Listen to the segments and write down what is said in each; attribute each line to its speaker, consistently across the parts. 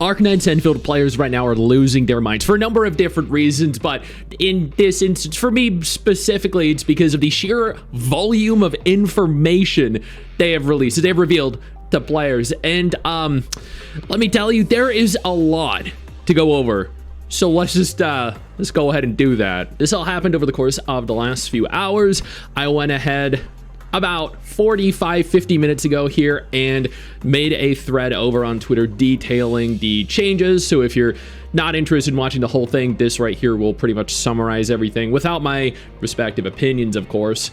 Speaker 1: Arknights Endfield players right now are losing their minds for a number of different reasons, but in this instance, for me specifically, it's because of the sheer volume of information they have released, they have revealed to players. And let me tell you, there is a lot to go over. So let's go ahead and do that. This all happened over the course of the last few hours. I went ahead about 50 minutes ago here and made a thread over on Twitter detailing the changes. So if you're not interested in watching the whole thing, this right here will pretty much summarize everything without my respective opinions, of course.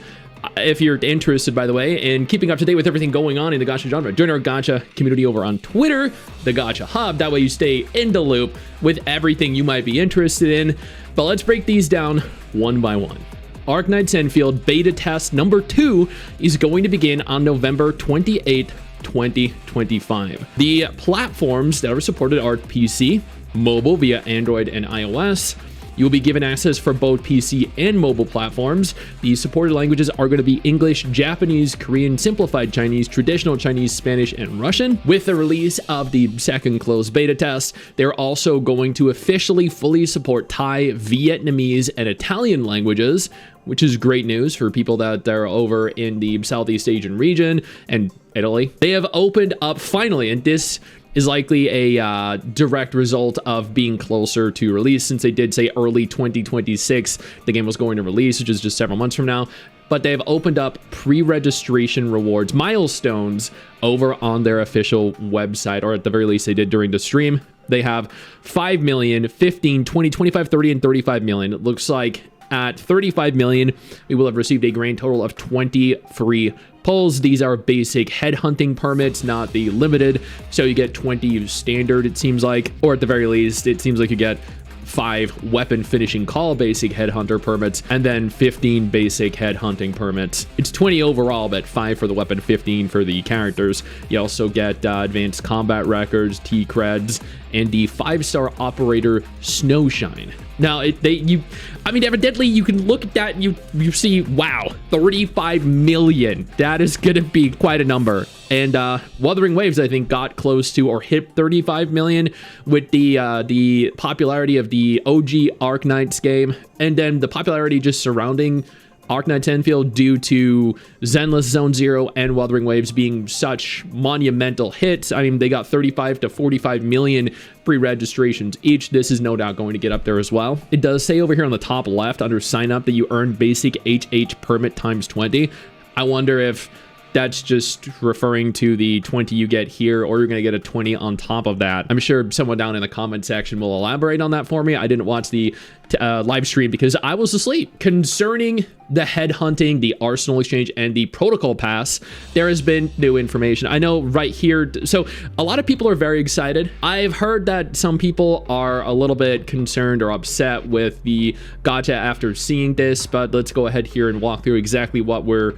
Speaker 1: If you're interested, by the way, in keeping up to date with everything going on in the gacha genre, join our gacha community over on Twitter, the Gacha Hub. That way you stay in the loop with everything you might be interested in. But let's break these down one by one. Arknights Endfield beta test number 2 is going to begin on November 28th, 2025. The platforms that are supported are PC, mobile via Android and iOS. You will be given access for both PC and mobile platforms. The supported languages are going to be English, Japanese, Korean, Simplified Chinese, Traditional Chinese, Spanish, and Russian. With the release of the second closed beta test, they're also going to officially fully support Thai, Vietnamese, and Italian languages, which is great news for people that are over in the Southeast Asian region and Italy. They have opened up finally, and this is likely a direct result of being closer to release, since they did say early 2026 the game was going to release, which is just several months from now. But they've opened up pre-registration rewards milestones over on their official website, or at the very least they did during the stream. They have 5 million, 15, 20, 25, 30, and 35 million. It looks like at 35 million, we will have received a grand total of 20 free pulls. These are basic headhunting permits, not the limited. So you get 20 standard, it seems like, or at the very least, it seems like you get 5 weapon finishing call basic headhunter permits, and then 15 basic headhunting permits. It's 20 overall, but 5 for the weapon, 15 for the characters. You also get advanced combat records, T-creds, and the 5-star operator Snowshine. Now, evidently you can look at that, you see, wow, 35 million. That is going to be quite a number. And Wuthering Waves, I think, got close to or hit 35 million with the popularity of the OG Arknights game, and then the popularity just surrounding Arknights Endfield due to Zenless Zone Zero and Wuthering Waves being such monumental hits. I mean, they got 35 to 45 million pre-registrations each. This is no doubt going to get up there as well. It does say over here on the top left under sign up that you earn basic HH permit times 20. I wonder if that's just referring to the 20 you get here, or you're going to get a 20 on top of that. I'm sure someone down in the comment section will elaborate on that for me. I didn't watch the live stream because I was asleep. Concerning the headhunting, the Arsenal exchange, and the protocol pass, there has been new information. I know right here, so a lot of people are very excited. I've heard that some people are a little bit concerned or upset with the gacha after seeing this, but let's go ahead here and walk through exactly what we're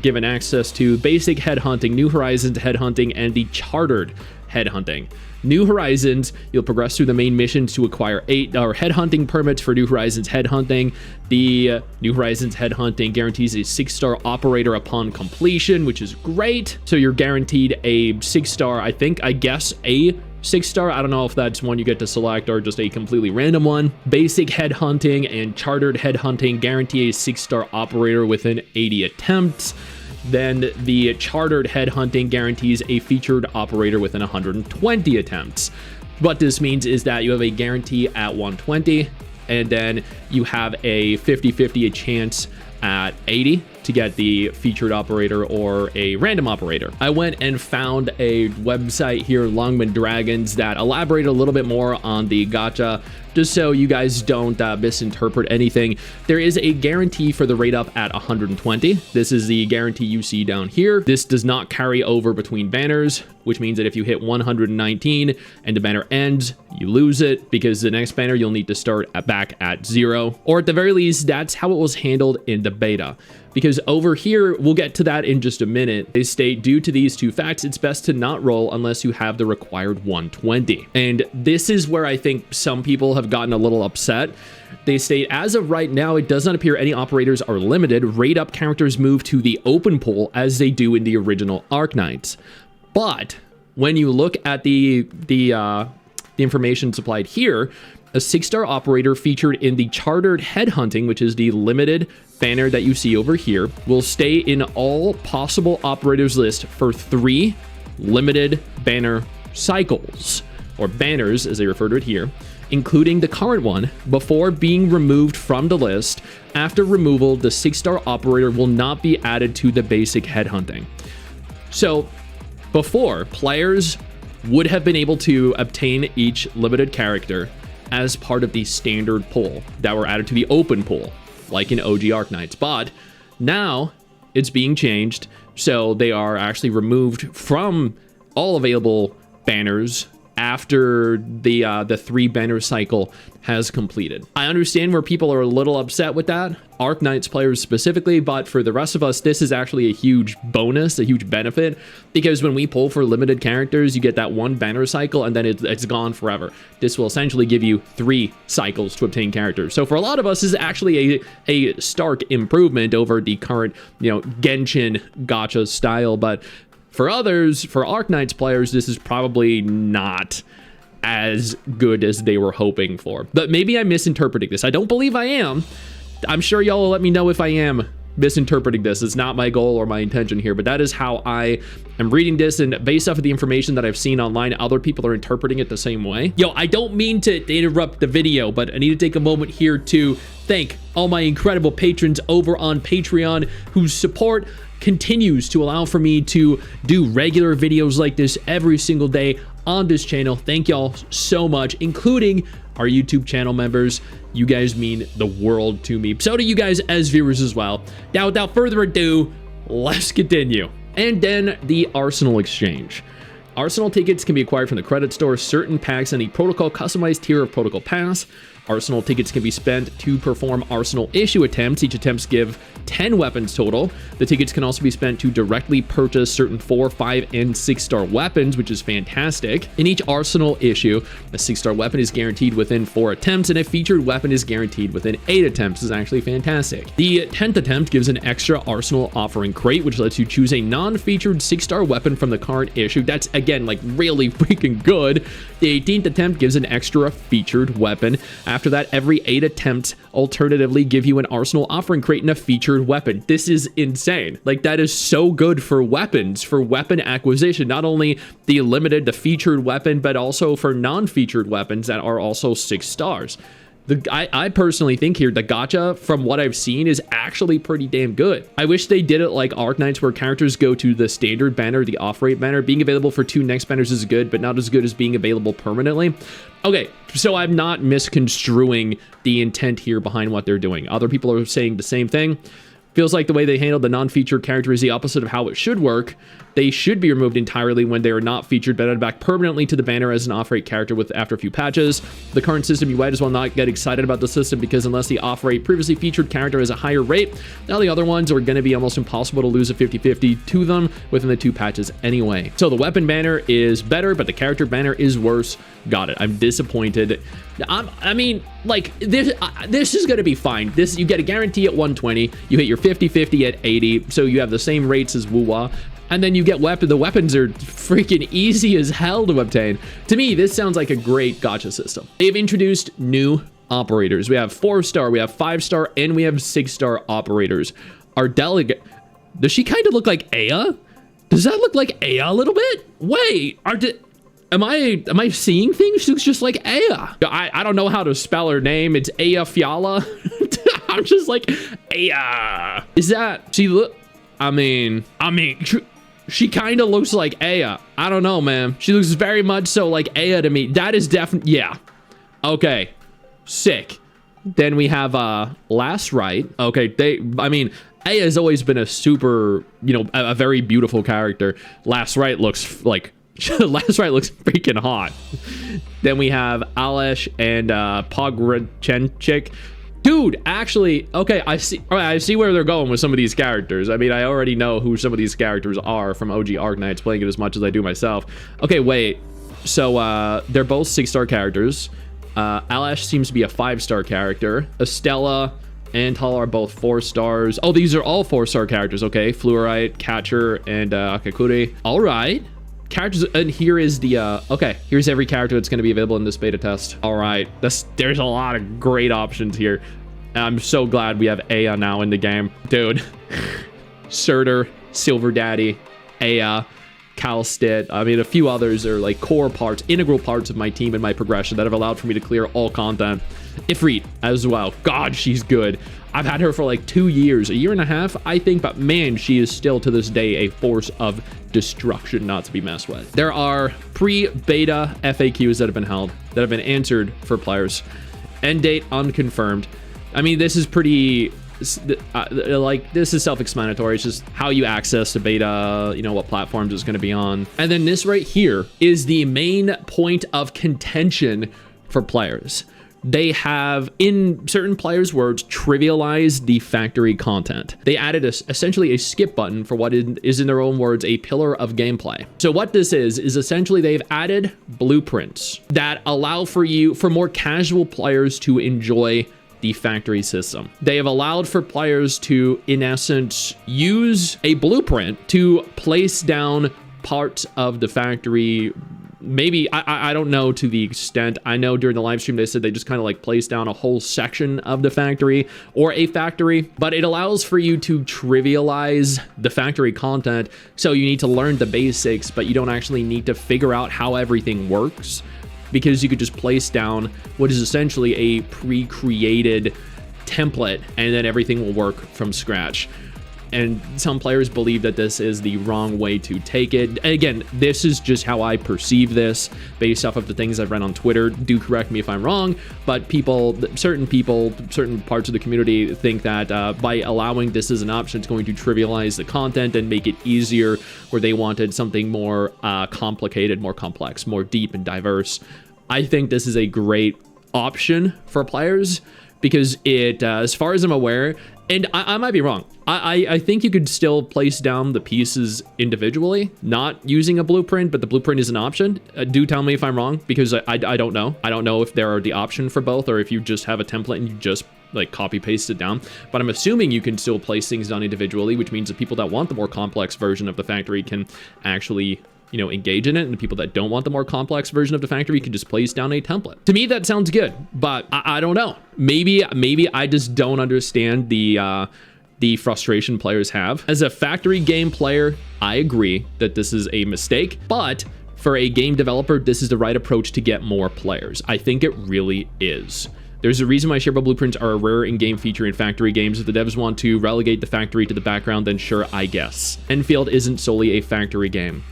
Speaker 1: given access to. Basic headhunting, New Horizons headhunting, and the chartered headhunting. New Horizons, you'll progress through the main missions to acquire 8 headhunting permits for New Horizons headhunting. The New Horizons headhunting guarantees a 6-star operator upon completion, which is great. So you're guaranteed a 6-star, I guess a 6-star. I don't know if that's one you get to select or just a completely random one. Basic headhunting and chartered headhunting guarantee a 6-star operator within 80 attempts. Then the chartered headhunting guarantees a featured operator within 120 attempts. What this means is that you have a guarantee at 120, and then you have a 50-50 chance at 80 to get the featured operator or a random operator. I went and found a website here, Longman Dragons, that elaborated a little bit more on the gacha, just so you guys don't misinterpret anything. There is a guarantee for the rate up at 120. This is the guarantee you see down here. This does not carry over between banners, which means that if you hit 119 and the banner ends, you lose it, because the next banner you'll need to start back at 0. Or at the very least, that's how it was handled in the beta. Because over here, we'll get to that in just a minute, they state, due to these 2 facts, it's best to not roll unless you have the required 120. And this is where I think some people have gotten a little upset. They state, as of right now, it does not appear any operators are limited. Rate up characters move to the open pool as they do in the original Arknights. But when you look at the the information supplied here, a 6-star operator featured in the chartered headhunting, which is the limited banner that you see over here, will stay in all possible operators list for 3 limited banner cycles, or banners as they refer to it here, including the current one, before being removed from the list. After removal, the 6-star operator will not be added to the basic headhunting. So before, players would have been able to obtain each limited character as part of the standard pool that were added to the open pool, like in OG Arknights. But now it's being changed, so they are actually removed from all available banners after the 3 banner cycle has completed. I understand where people are a little upset with that, Arknights players specifically, but for the rest of us, this is actually a huge bonus, a huge benefit, because when we pull for limited characters, you get that 1 banner cycle and then it's gone forever. This will essentially give you 3 cycles to obtain characters. So for a lot of us, this is actually a stark improvement over the current, Genshin gacha style, but for others, for Arknights players, this is probably not as good as they were hoping for. But maybe I'm misinterpreting this. I don't believe I am. I'm sure y'all will let me know if I am misinterpreting this. It's not my goal or my intention here, but that is how I am reading this, and based off of the information that I've seen online, other people are interpreting it the same way. Yo, I don't mean to interrupt the video, but I need to take a moment here to thank all my incredible patrons over on Patreon whose support continues to allow for me to do regular videos like this every single day on this channel. Thank y'all so much, including our YouTube channel members. You guys mean the world to me. So do you guys as viewers as well. Now, without further ado, let's continue. And then the Arsenal Exchange. Arsenal tickets can be acquired from the credit store. Certain packs and a protocol customized tier of protocol pass. Arsenal tickets can be spent to perform Arsenal issue attempts. Each attempts give 10 weapons total. The tickets can also be spent to directly purchase certain 4, 5, and 6-star weapons, which is fantastic. In each Arsenal issue, a 6-star weapon is guaranteed within 4 attempts, and a featured weapon is guaranteed within 8 attempts. This is actually fantastic. The 10th attempt gives an extra Arsenal offering crate, which lets you choose a non-featured 6-star weapon from the current issue. That's, again, like really freaking good. The 18th attempt gives an extra featured weapon. After that, every 8 attempts alternatively give you an Arsenal offering crate and a featured weapon. This is insane. Like, that is so good for weapons, for weapon acquisition. Not only the limited, the featured weapon, but also for non-featured weapons that are also 6 stars. I personally think here the gacha, from what I've seen, is actually pretty damn good. I wish they did it like Arknights, where characters go to the standard banner, the off-rate banner. Being available for 2 next banners is good, but not as good as being available permanently. Okay, so I'm not misconstruing the intent here behind what they're doing. Other people are saying the same thing. Feels like the way they handled the non-featured character is the opposite of how it should work. They should be removed entirely when they are not featured, but added back permanently to the banner as an off-rate character after a few patches. The current system, you might as well not get excited about the system, because unless the off-rate previously featured character has a higher rate, now the other ones are going to be almost impossible to lose a 50-50 to them within the 2 patches anyway. So the weapon banner is better, but the character banner is worse. Got it. I'm disappointed. I mean, like, this is going to be fine. You get a guarantee at 120. You hit your 50-50 at 80, so you have the same rates as Wuwa. And then you get the weapons are freaking easy as hell to obtain. To me, this sounds like a great gacha system. They've introduced new operators. We have 4-star, we have 5-star, and we have 6-star operators. Our delegate, does she kind of look like Aya? Does that look like Aya a little bit? Wait, am I seeing things? She looks just like Aya. I don't know how to spell her name. It's Aya Fiala. I'm just like, Aya. Is that, I mean, she kind of looks like Aya. I don't know, man. She looks very much so like Aya to me. That is definitely, yeah. Okay, sick. Then we have Last Right. Okay, I mean, Aya has always been a super, a very beautiful character. Last Right looks like, Last Right looks freaking hot. Then we have Alesh and Pograchenchik. Dude, actually, okay, I see where they're going with some of these characters. I mean, I already know who some of these characters are from OG Arknights, playing it as much as I do myself. Okay, wait. So, they're both 6-star characters. Alesh seems to be a 5-star character. Estella and Hull are both 4 stars. Oh, these are all 4-star characters. Okay, Fluorite, Catcher, and Kakuri. All right. characters, and here is the okay, here's every character that's going to be available in this beta test. All right, there's a lot of great options here. I'm so glad we have Aya now in the game, dude. Surtur, Silver Daddy, Aya, Calstit. I mean, a few others are like core parts, integral parts of my team and my progression that have allowed for me to clear all content. Ifrit as well. God, she's good. I've had her for like 2 years, a year and a half, I think, but man, she is still to this day a force of destruction not to be messed with. There are pre-beta FAQs that have been held, that have been answered for players. End date unconfirmed. I mean, this is pretty, like, this is self-explanatory. It's just how you access the beta, you know, what platforms it's going to be on. And then this right here is the main point of contention for players. They have, in certain players' words, trivialized the factory content. They added essentially a skip button for what is, in their own words, a pillar of gameplay. So what this is essentially they've added blueprints that allow for more casual players to enjoy the factory system. They have allowed for players to, in essence, use a blueprint to place down parts of the factory. Maybe, I don't know to the extent. I know during the live stream they said they just kind of like place down a whole section of the factory or a factory, but it allows for you to trivialize the factory content. So you need to learn the basics, but you don't actually need to figure out how everything works, because you could just place down what is essentially a pre-created template and then everything will work from scratch. And some players believe that this is the wrong way to take it. And again, this is just how I perceive this based off of the things I've read on Twitter. Do correct me if I'm wrong, but certain parts of the community think that by allowing this as an option, it's going to trivialize the content and make it easier, where they wanted something more complicated, more complex, more deep and diverse. I think this is a great option for players because it, as far as I'm aware, and I might be wrong, I think you could still place down the pieces individually, not using a blueprint, but the blueprint is an option. Do tell me if I'm wrong, because I don't know. I don't know if there are the option for both, or if you just have a template and you just like copy paste it down. But I'm assuming you can still place things down individually, which means that people that want the more complex version of the factory can actually, you know, engage in it, and the people that don't want the more complex version of the factory can just place down a template. To me, that sounds good, but I don't know. Maybe I just don't understand the frustration players have. As a factory game player, I agree that this is a mistake, but for a game developer, this is the right approach to get more players. I think it really is. There's a reason why shareable blueprints are a rare in-game feature in factory games. If the devs want to relegate the factory to the background, then sure, I guess. Endfield isn't solely a factory game.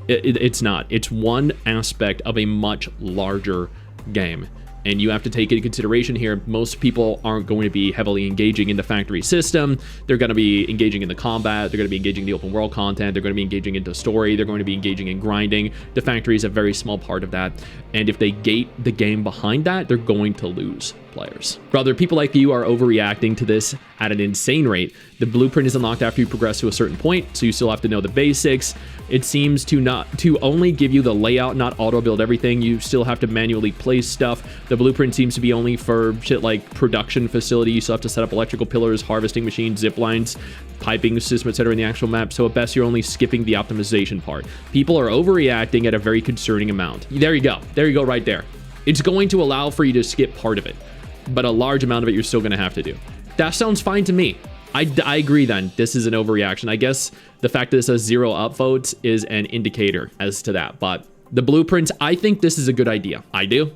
Speaker 1: It's not. It's one aspect of a much larger game. And you have to take into consideration here, most people aren't going to be heavily engaging in the factory system. They're going to be engaging in the combat. They're going to be engaging in the open world content. They're going to be engaging into story. They're going to be engaging in grinding. The factory is a very small part of that. And if they gate the game behind that, they're going to lose players. Brother, people like you are overreacting to this at an insane rate. The blueprint is unlocked after you progress to a certain point, so you still have to know the basics. It seems to only give you the layout, not auto build everything. You still have to manually place stuff. The blueprint seems to be only for shit like production facility. You still have to set up electrical pillars, harvesting machines, zip lines, piping system, etc. in the actual map. So at best, you're only skipping the optimization part. People are overreacting at a very concerning amount. There you go. There you go right there. It's going to allow for you to skip part of it, but a large amount of it you're still going to have to do. That sounds fine to me. I agree then. This is an overreaction. I guess the fact that it says 0 upvotes is an indicator as to that. But the blueprints, I think this is a good idea. I do.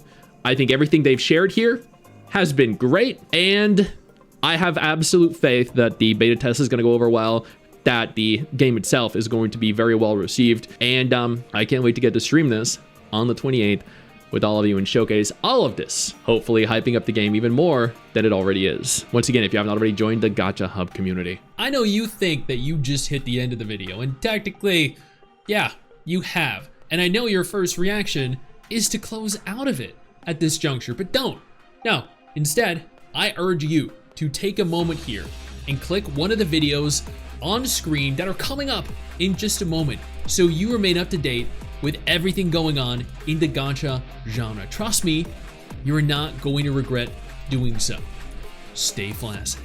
Speaker 1: I think everything they've shared here has been great. And I have absolute faith that the beta test is going to go over well, that the game itself is going to be very well received. And I can't wait to get to stream this on the 28th. With all of you and showcase all of this, hopefully hyping up the game even more than it already is. Once again, if you haven't already joined the Gacha Hub community. I know you think that you just hit the end of the video, and technically, yeah, you have. And I know your first reaction is to close out of it at this juncture, but don't. No, instead, I urge you to take a moment here and click one of the videos on screen that are coming up in just a moment, so you remain up to date with everything going on in the gacha genre. Trust me, you're not going to regret doing so. Stay flaccid.